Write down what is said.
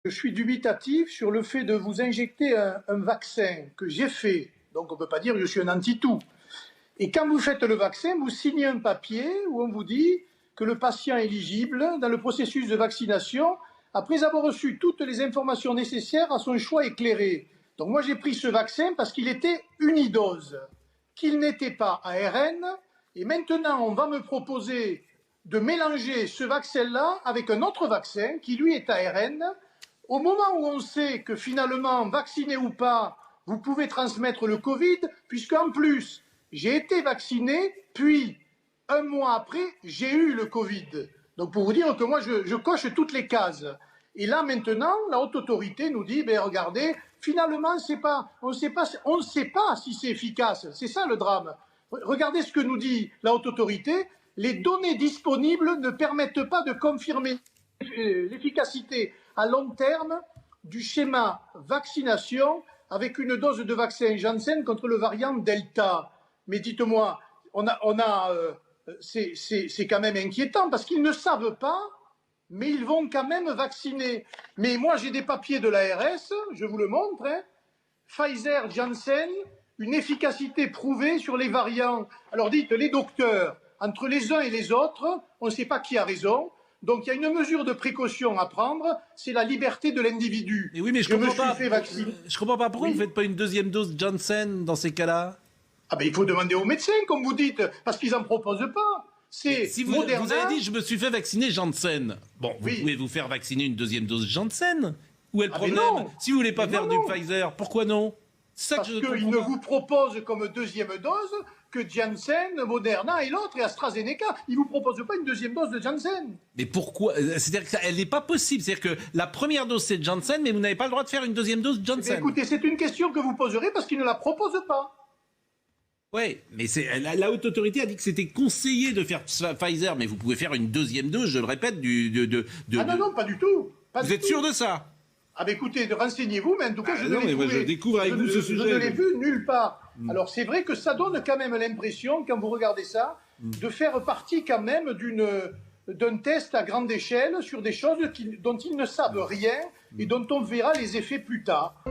Je suis dubitatif sur le fait de vous injecter un vaccin que j'ai fait. Donc on ne peut pas dire que je suis un anti-tout. Et quand vous faites le vaccin, vous signez un papier où on vous dit que le patient est éligible dans le processus de vaccination après avoir reçu toutes les informations nécessaires à son choix éclairé. Donc moi j'ai pris ce vaccin parce qu'il était unidose, qu'il n'était pas ARN. Et maintenant on va me proposer de mélanger ce vaccin-là avec un autre vaccin qui lui est ARN. Au moment où on sait que finalement, vacciné ou pas, vous pouvez transmettre le Covid, puisqu'en plus, j'ai été vacciné, puis un mois après, j'ai eu le Covid. Donc pour vous dire que moi, je coche toutes les cases. Et là maintenant, la haute autorité nous dit, ben regardez, finalement, on ne sait pas si c'est efficace. C'est ça le drame. Regardez ce que nous dit la haute autorité. Les données disponibles ne permettent pas de confirmer l'efficacité à long terme du schéma vaccination avec une dose de vaccin Janssen contre le variant Delta. Mais dites-moi, c'est quand même inquiétant parce qu'ils ne savent pas, mais ils vont quand même vacciner. Mais moi, j'ai des papiers de l'ARS, je vous le montre, hein. Pfizer, Janssen, une efficacité prouvée sur les variants. Alors dites, les docteurs, entre les uns et les autres, on ne sait pas qui a raison. Donc il y a une mesure de précaution à prendre, c'est la liberté de l'individu. Mais oui, mais je comprends pas pourquoi vous ne faites pas une deuxième dose Janssen dans ces cas-là. Ah ben il faut demander aux médecins, comme vous dites, parce qu'ils n'en proposent pas. Si vous avez dit je me suis fait vacciner Janssen, bon, vous pouvez vous faire vacciner une deuxième dose Janssen. Où est le problème? Si vous voulez pas faire du Pfizer, pourquoi non? Parce qu'ils ne vous proposent comme deuxième dose que Janssen, Moderna et l'autre, et AstraZeneca. Ils ne vous proposent pas une deuxième dose de Janssen. Mais pourquoi? C'est-à-dire qu'elle n'est pas possible. C'est-à-dire que la première dose, c'est Janssen, mais vous n'avez pas le droit de faire une deuxième dose de Janssen. Écoutez, c'est une question que vous poserez parce qu'ils ne la proposent pas. Oui, mais la haute autorité a dit que c'était conseillé de faire Pfizer, mais vous pouvez faire une deuxième dose, je le répète, non, pas du tout. Vous êtes sûr de ça? Ah ben écoutez, renseignez-vous, mais en tout cas, je découvre avec vous ce sujet. Je ne l'ai vu nulle part. Alors c'est vrai que ça donne quand même l'impression, quand vous regardez ça, de faire partie quand même d'un test à grande échelle sur des choses dont ils ne savent rien et dont on verra les effets plus tard.